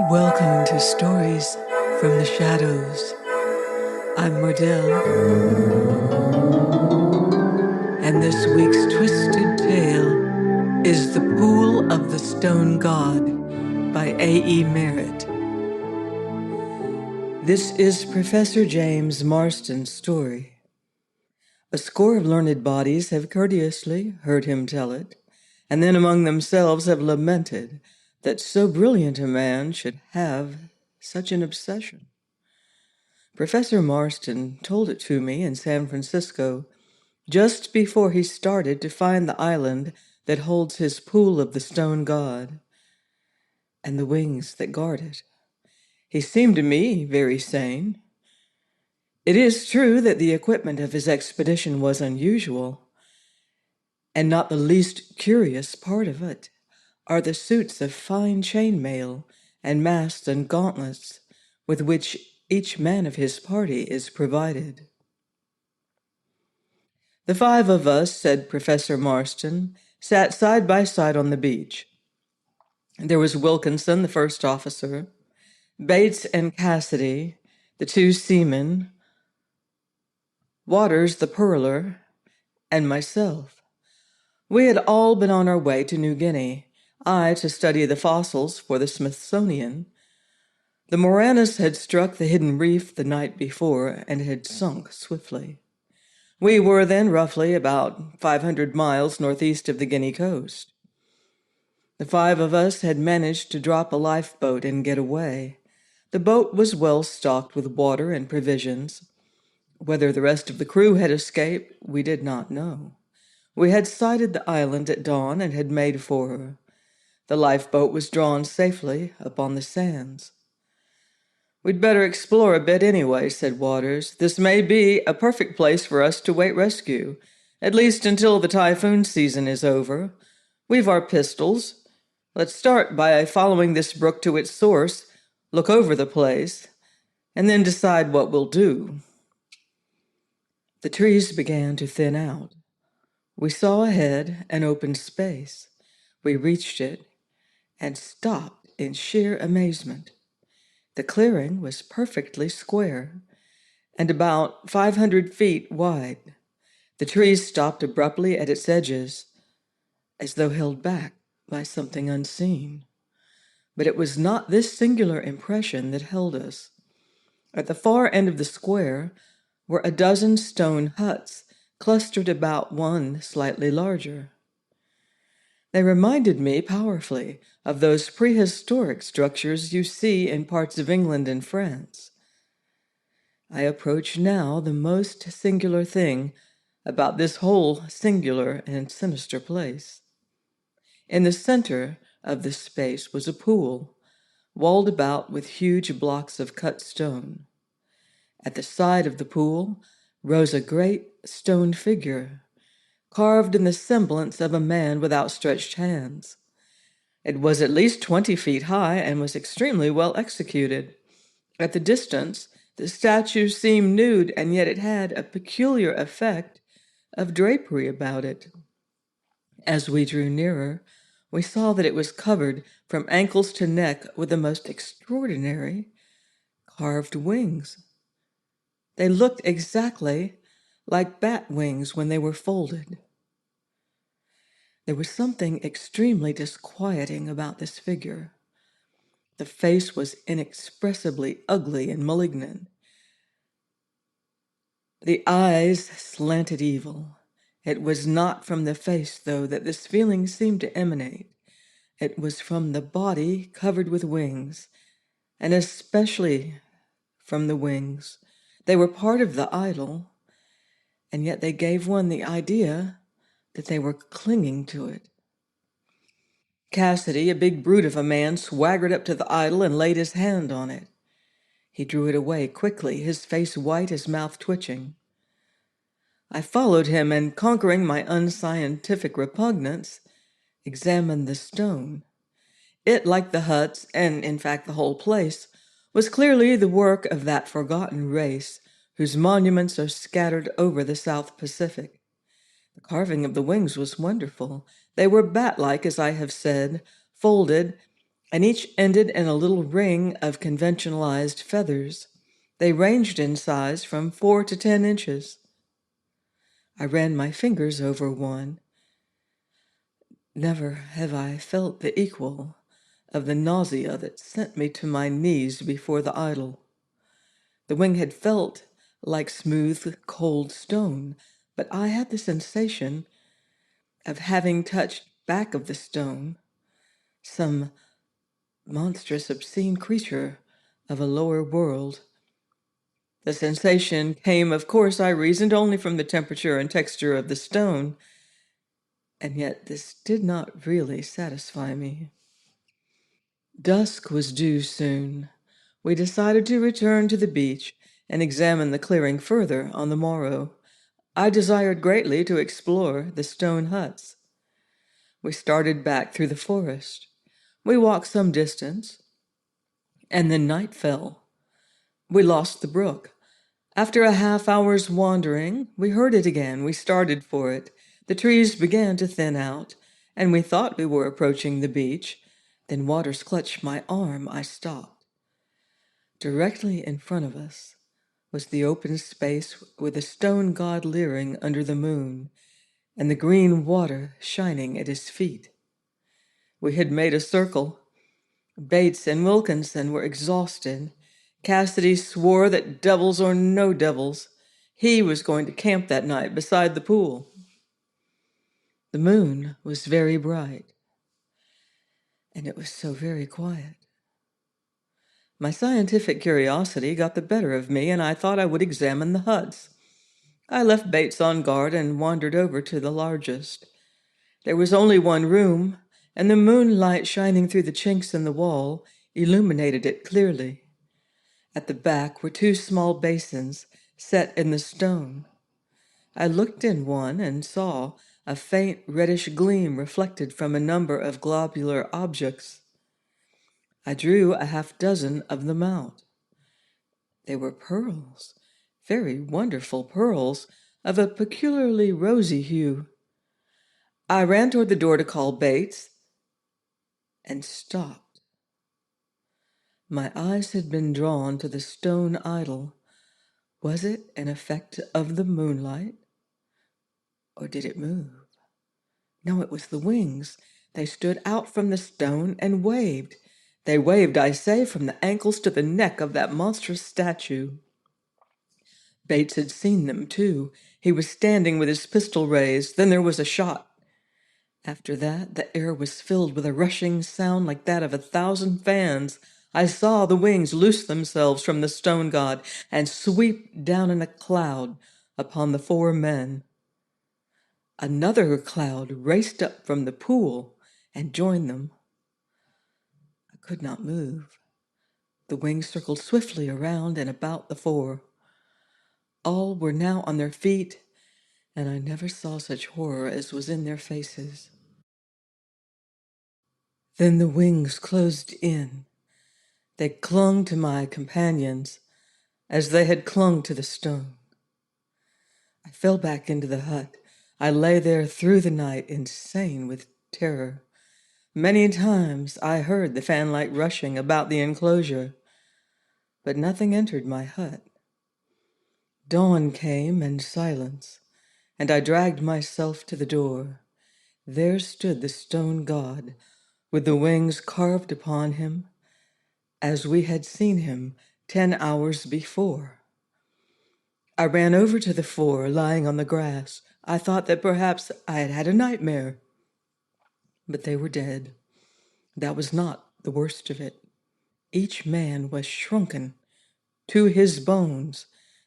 Welcome to Stories from the Shadows. I'm Mordell, and this week's twisted tale is The Pool of the Stone God by A.E. Merritt. This is Professor James Marston's story. A score of learned bodies have courteously heard him tell it, and then among themselves have lamented that so brilliant a man should have such an obsession. Professor Marston told it to me in San Francisco just before he started to find the island that holds his pool of the stone god and the wings that guard it. He seemed to me very sane. It is true that the equipment of his expedition was unusual, and not the least curious part of it are the suits of fine chainmail and masks and gauntlets with which each man of his party is provided. The five of us, said Professor Marston, sat side by side on the beach. There was Wilkinson, the first officer, Bates and Cassidy, the two seamen, Waters, the purler, and myself. We had all been on our way to New Guinea, I to study the fossils for the Smithsonian. The Moranis had struck the hidden reef the night before and had sunk swiftly. We were then roughly about 500 miles northeast of the Guinea coast. The five of us had managed to drop a lifeboat and get away. The boat was well stocked with water and provisions. Whether the rest of the crew had escaped, we did not know. We had sighted the island at dawn and had made for her. The lifeboat was drawn safely upon the sands. We'd better explore a bit anyway, said Waters. This may be a perfect place for us to wait rescue, at least until the typhoon season is over. We've our pistols. Let's start by following this brook to its source, look over the place, and then decide what we'll do. The trees began to thin out. We saw ahead an open space. We reached it and stopped in sheer amazement. The clearing was perfectly square and about 500 feet wide. The trees stopped abruptly at its edges, as though held back by something unseen. But it was not this singular impression that held us. At the far end of the square were a dozen stone huts clustered about one slightly larger. They reminded me powerfully of those prehistoric structures you see in parts of England and France. I approach now the most singular thing about this whole singular and sinister place. In the center of this space was a pool, walled about with huge blocks of cut stone. At the side of the pool rose a great stone figure, carved in the semblance of a man with outstretched hands. It was at least 20 feet high and was extremely well executed. At the distance, the statue seemed nude, and yet it had a peculiar effect of drapery about it. As we drew nearer, we saw that it was covered from ankles to neck with the most extraordinary carved wings. They looked exactly like bat wings when they were folded. There was something extremely disquieting about this figure. The face was inexpressibly ugly and malignant. The eyes slanted evil. It was not from the face, though, that this feeling seemed to emanate. It was from the body covered with wings, and especially from the wings. They were part of the idol, and yet they gave one the idea that they were clinging to it. Cassidy, a big brute of a man, swaggered up to the idol and laid his hand on it. He drew it away quickly, his face white, his mouth twitching. I followed him and, conquering my unscientific repugnance, examined the stone. It, like the huts, and in fact the whole place, was clearly the work of that forgotten race whose monuments are scattered over the South Pacific. The carving of the wings was wonderful. They were bat-like, as I have said, folded, and each ended in a little ring of conventionalized feathers. They ranged in size from 4 to 10 inches. I ran my fingers over one. Never have I felt the equal of the nausea that sent me to my knees before the idol. The wing had felt like smooth, cold stone, but I had the sensation of having touched back of the stone, some monstrous, obscene creature of a lower world. The sensation came, of course, I reasoned, only from the temperature and texture of the stone, and yet this did not really satisfy me. Dusk was due soon. We decided to return to the beach and examine the clearing further on the morrow. I desired greatly to explore the stone huts. We started back through the forest. We walked some distance, and then night fell. We lost the brook. After a half-hour's wandering, we heard it again. We started for it. The trees began to thin out, and we thought we were approaching the beach. Then Waters clutched my arm. I stopped. Directly in front of us was the open space with the stone god leering under the moon and the green water shining at his feet. We had made a circle. Bates and Wilkinson were exhausted. Cassidy swore that devils or no devils, he was going to camp that night beside the pool. The moon was very bright, and it was so very quiet. My scientific curiosity got the better of me, and I thought I would examine the huts. I left Bates on guard and wandered over to the largest. There was only one room, and the moonlight shining through the chinks in the wall illuminated it clearly. At the back were 2 small basins set in the stone. I looked in one and saw a faint reddish gleam reflected from a number of globular objects. I drew a half-dozen of them out. They were pearls, very wonderful pearls of a peculiarly rosy hue. I ran toward the door to call Bates and stopped. My eyes had been drawn to the stone idol. Was it an effect of the moonlight? Or did it move? No, it was the wings. They stood out from the stone and waved. They waved, I say, from the ankles to the neck of that monstrous statue. Bates had seen them, too. He was standing with his pistol raised. Then there was a shot. After that, the air was filled with a rushing sound like that of 1,000 fans. I saw the wings loose themselves from the stone god and sweep down in a cloud upon the 4 men. Another cloud raced up from the pool and joined them. I could not move. The wings circled swiftly around and about the 4. All were now on their feet, and I never saw such horror as was in their faces. Then the wings closed in. They clung to my companions as they had clung to the stone. I fell back into the hut. I lay there through the night, insane with terror. Many times I heard the fanlight rushing about the enclosure, but nothing entered my hut. Dawn came and silence, and I dragged myself to the door. There stood the stone god, with the wings carved upon him, as we had seen him 10 hours before. I ran over to the 4 lying on the grass. I thought that perhaps I had had a nightmare, but they were dead. That was not the worst of it. Each man was shrunken to his bones.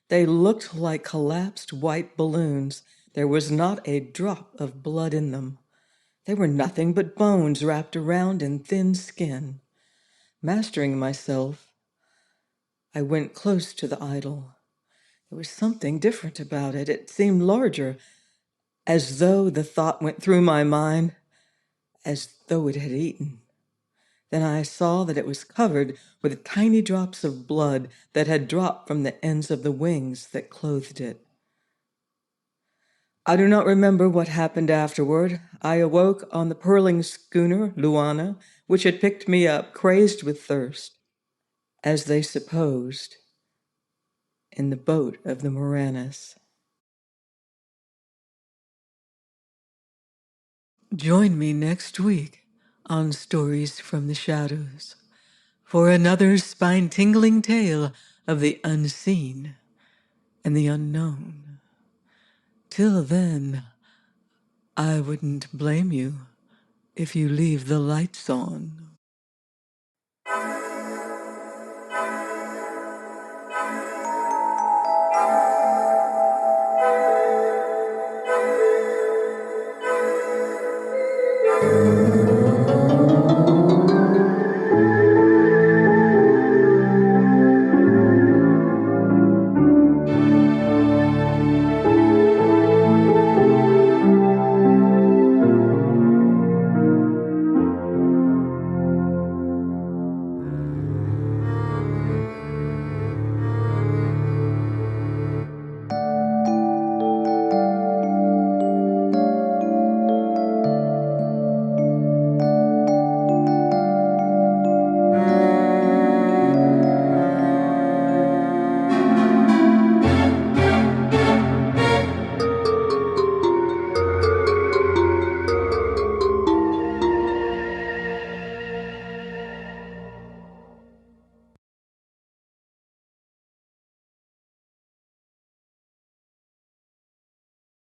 They looked like collapsed white balloons. There was not a drop of blood in them. They were nothing but bones wrapped around in thin skin. Mastering myself, I went close to the idol. There was something different about it. It seemed larger, as though the thought went through my mind, as though it had eaten. Then I saw that it was covered with tiny drops of blood that had dropped from the ends of the wings that clothed it. I do not remember what happened afterward. I awoke on the purling schooner, Luana, which had picked me up, crazed with thirst, as they supposed, in the boat of the Moranis. Join me next week on Stories from the Shadows for another spine-tingling tale of the unseen and the unknown. Till then, I wouldn't blame you if you leave the lights on.